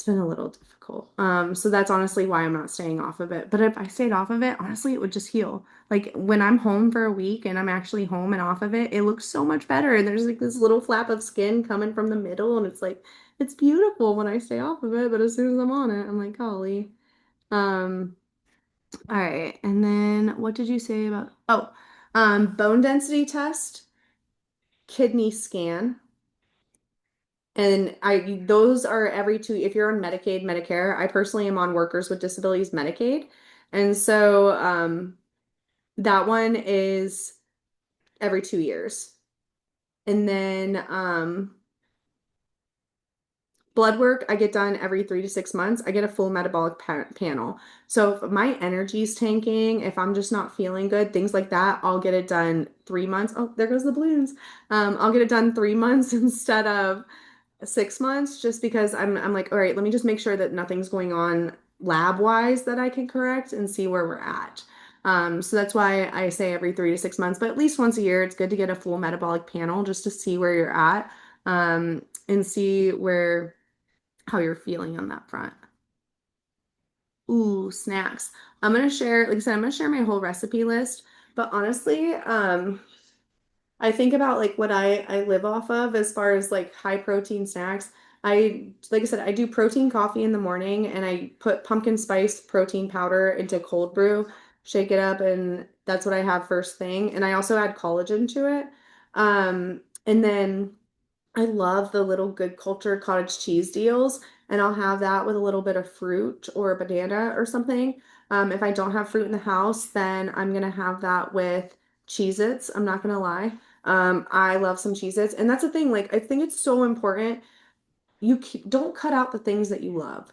a little difficult. So that's honestly why I'm not staying off of it. But if I stayed off of it, honestly, it would just heal. Like when I'm home for a week and I'm actually home and off of it, it looks so much better. And there's like this little flap of skin coming from the middle, and it's like it's beautiful when I stay off of it. But as soon as I'm on it, I'm like, golly. Um, all right. And then what did you say about bone density test, kidney scan. And those are every two, if you're on Medicaid, Medicare, I personally am on Workers with Disabilities Medicaid. And so that one is every 2 years. And then blood work, I get done every 3 to 6 months. I get a full metabolic panel. So if my energy's tanking, if I'm just not feeling good, things like that, I'll get it done 3 months. Oh, there goes the balloons. I'll get it done 3 months instead of 6 months just because I'm like, all right, let me just make sure that nothing's going on lab wise that I can correct and see where we're at. So that's why I say every 3 to 6 months, but at least once a year, it's good to get a full metabolic panel just to see where you're at, and see where how you're feeling on that front. Ooh, snacks. I'm gonna share, like I said, I'm gonna share my whole recipe list, but honestly, I think about like what I live off of as far as like high protein snacks. Like I said, I do protein coffee in the morning and I put pumpkin spice protein powder into cold brew, shake it up, and that's what I have first thing. And I also add collagen to it. And then I love the little Good Culture cottage cheese deals, and I'll have that with a little bit of fruit or a banana or something. If I don't have fruit in the house, then I'm gonna have that with Cheez-Its. I'm not gonna lie. I love some Cheez-Its, and that's the thing. Like, I think it's so important. Don't cut out the things that you love,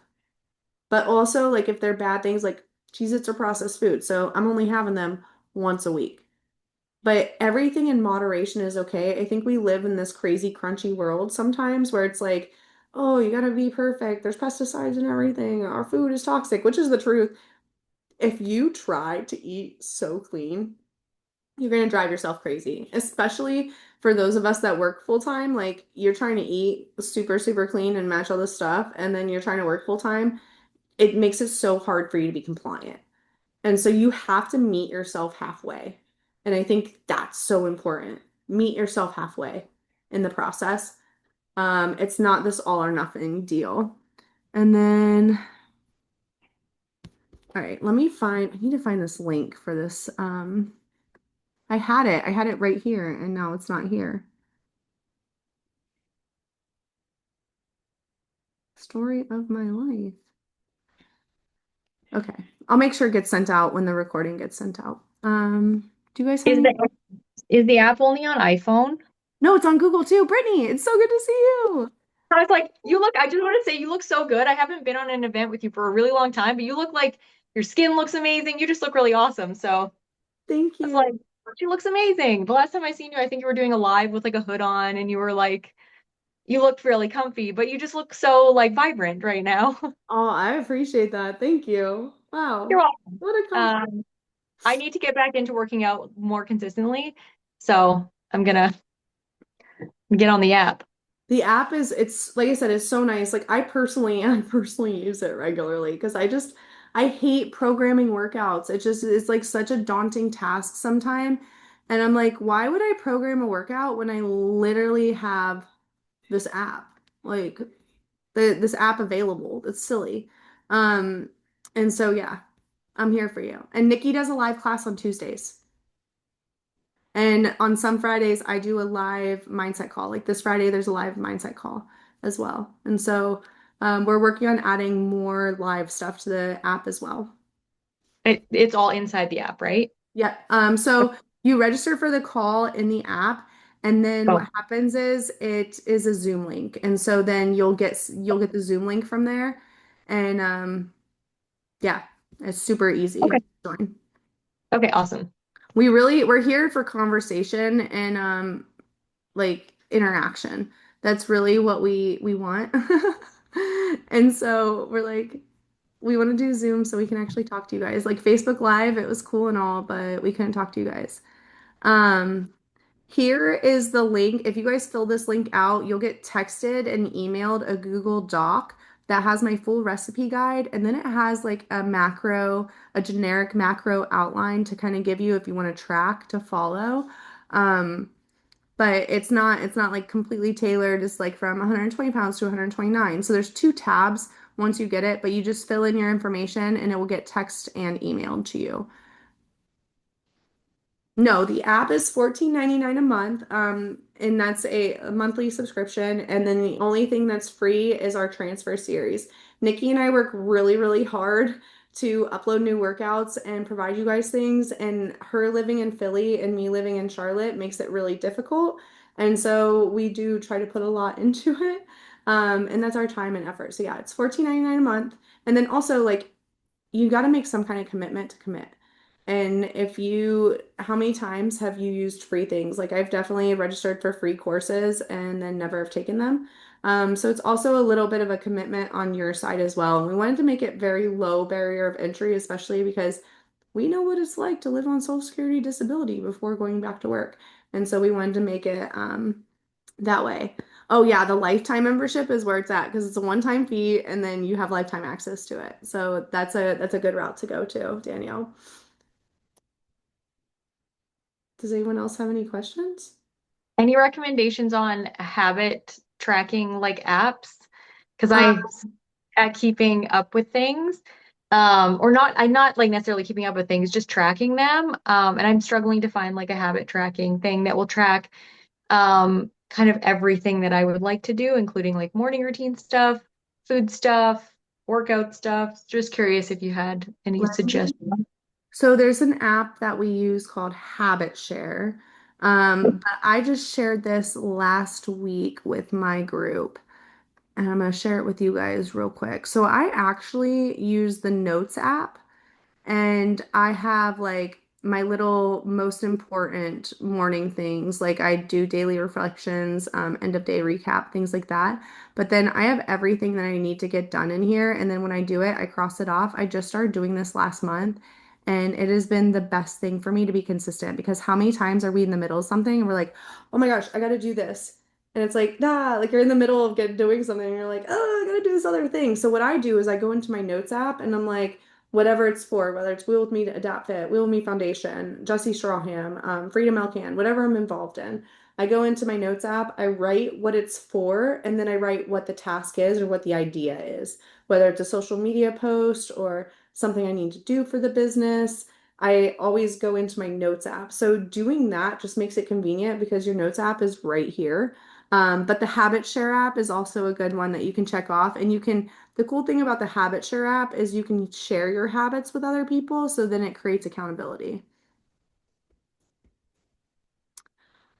but also like if they're bad things, like Cheez-Its are processed food, so I'm only having them once a week. But everything in moderation is okay. I think we live in this crazy crunchy world sometimes where it's like, oh, you gotta be perfect. There's pesticides and everything. Our food is toxic, which is the truth. If you try to eat so clean, you're gonna drive yourself crazy, especially for those of us that work full time. Like you're trying to eat super, super clean and match all this stuff, and then you're trying to work full time. It makes it so hard for you to be compliant. And so you have to meet yourself halfway. And I think that's so important. Meet yourself halfway in the process. It's not this all or nothing deal. And then, all right, I need to find this link for this. I had it right here, and now it's not here. Story of my life. Okay, I'll make sure it gets sent out when the recording gets sent out. Do you guys have Is any? the app only on iPhone? No, it's on Google too. Brittany, it's so good to see you. I was like, you look, I just want to say you look so good. I haven't been on an event with you for a really long time, but you look like your skin looks amazing. You just look really awesome. So Thank I was you. like, she looks amazing. The last time I seen you, I think you were doing a live with like a hood on and you were like, you looked really comfy, but you just look so like vibrant right now. Oh, I appreciate that. Thank you. You're Wow. welcome. What a compliment. I need to get back into working out more consistently. So I'm gonna get on the app. The app is, it's like I said, it's so nice. Like I personally use it regularly because I hate programming workouts. It's like such a daunting task sometimes. And I'm like, why would I program a workout when I literally have this app? Like this app available. That's silly. Um, and so yeah, I'm here for you. And Nikki does a live class on Tuesdays. And on some Fridays, I do a live mindset call. Like this Friday, there's a live mindset call as well. And so we're working on adding more live stuff to the app as well. It's all inside the app, right? Yeah. So you register for the call in the app, and then Oh, what happens is it is a Zoom link. And so then you'll get the Zoom link from there. And yeah, it's super easy okay. to join. Okay, awesome. We're here for conversation and like interaction. That's really what we want. And so we're like, we want to do Zoom so we can actually talk to you guys. Like Facebook Live, it was cool and all, but we couldn't talk to you guys. Um, Here is the link. If you guys fill this link out, you'll get texted and emailed a Google Doc that has my full recipe guide, and then it has like a generic macro outline to kind of give you if you want to track to follow. Um, but it's not like completely tailored. It's like from 120 pounds to 129. So there's two tabs once you get it, but you just fill in your information and it will get text and emailed to you. No, the app is 14.99 a month, and that's a monthly subscription. And then the only thing that's free is our transfer series. Nikki and I work really, really hard to upload new workouts and provide you guys things. And her living in Philly and me living in Charlotte makes it really difficult. And so we do try to put a lot into it. And that's our time and effort. So yeah, it's 14.99 a month. And then also like you got to make some kind of commitment to commit. And how many times have you used free things? Like I've definitely registered for free courses and then never have taken them. So it's also a little bit of a commitment on your side as well. And we wanted to make it very low barrier of entry, especially because we know what it's like to live on Social Security disability before going back to work. And so we wanted to make it that way. Oh yeah, the lifetime membership is where it's at because it's a one-time fee and then you have lifetime access to it. So that's a good route to go to, Danielle. Does anyone else have any questions? Any recommendations on habit tracking like apps? Because Um, I at keeping up with things. Or not, I'm not like necessarily keeping up with things, just tracking them. And I'm struggling to find like a habit tracking thing that will track kind of everything that I would like to do, including like morning routine stuff, food stuff, workout stuff. Just curious if you had any let me- suggestions. so there's an app that we use called Habit Share. But I just shared this last week with my group. And I'm going to share it with you guys real quick. So I actually use the Notes app. And I have like my little most important morning things. Like I do daily reflections, end of day recap, things like that. But then I have everything that I need to get done in here. And then when I do it, I cross it off. I just started doing this last month. And it has been the best thing for me to be consistent because how many times are we in the middle of something and we're like, oh my gosh, I got to do this. And it's like, nah, like you're in the middle of doing something and you're like, oh, I got to do this other thing. So what I do is I go into my notes app and I'm like, whatever it's for, whether it's Wheel with Me to Adapt Fit, Wheel with Me Foundation, Jesi Stracham, Freedom Elcan, whatever I'm involved in. I go into my notes app, I write what it's for, and then I write what the task is or what the idea is, whether it's a social media post or something I need to do for the business. I always go into my notes app. So doing that just makes it convenient because your notes app is right here. But the Habit Share app is also a good one that you can check off, and you can the cool thing about the Habit Share app is you can share your habits with other people, so then it creates accountability.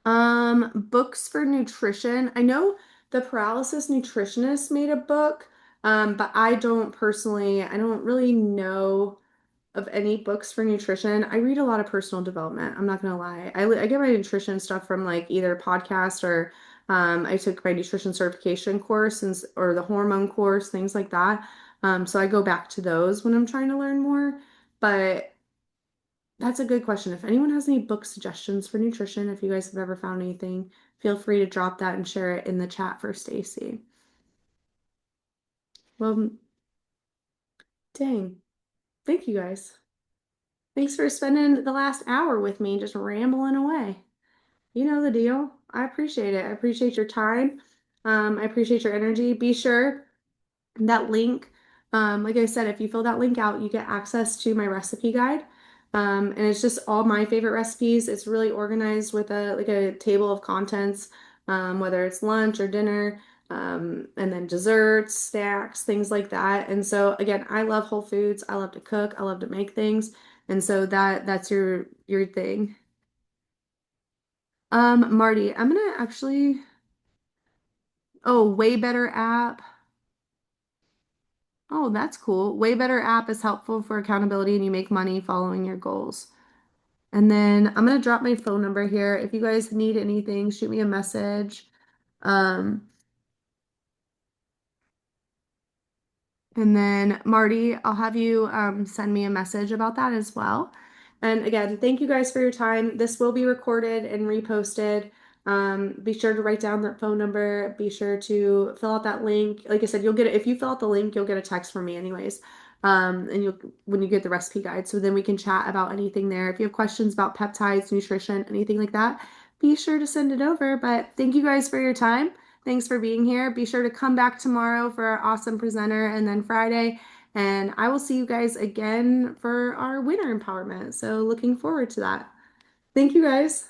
Books for nutrition. I know the paralysis nutritionist made a book, but I don't really know of any books for nutrition. I read a lot of personal development. I'm not gonna lie. I get my nutrition stuff from like either podcast or I took my nutrition certification course or the hormone course, things like that. So I go back to those when I'm trying to learn more. But that's a good question. If anyone has any book suggestions for nutrition, if you guys have ever found anything, feel free to drop that and share it in the chat for Stacy. Well, dang. Thank you guys. Thanks for spending the last hour with me just rambling away. You know the deal. I appreciate it. I appreciate your time. I appreciate your energy. Be sure that link, like I said, if you fill that link out, you get access to my recipe guide. And it's just all my favorite recipes. It's really organized with a table of contents, whether it's lunch or dinner, and then desserts, snacks, things like that. And so again, I love Whole Foods. I love to cook. I love to make things. And so that's your thing. Marty, I'm gonna actually, oh, way better app. Oh, that's cool. Way better app is helpful for accountability and you make money following your goals. And then I'm gonna drop my phone number here. If you guys need anything, shoot me a message. Um, And then Marty, I'll have you send me a message about that as well. And again, thank you guys for your time. This will be recorded and reposted. Be sure to write down that phone number. Be sure to fill out that link. Like I said, you'll get it if you fill out the link, you'll get a text from me anyways. And you'll when you get the recipe guide. So then we can chat about anything there. If you have questions about peptides, nutrition, anything like that, be sure to send it over. But thank you guys for your time. Thanks for being here. Be sure to come back tomorrow for our awesome presenter and then Friday. And I will see you guys again for our winter empowerment. So looking forward to that. Thank you guys.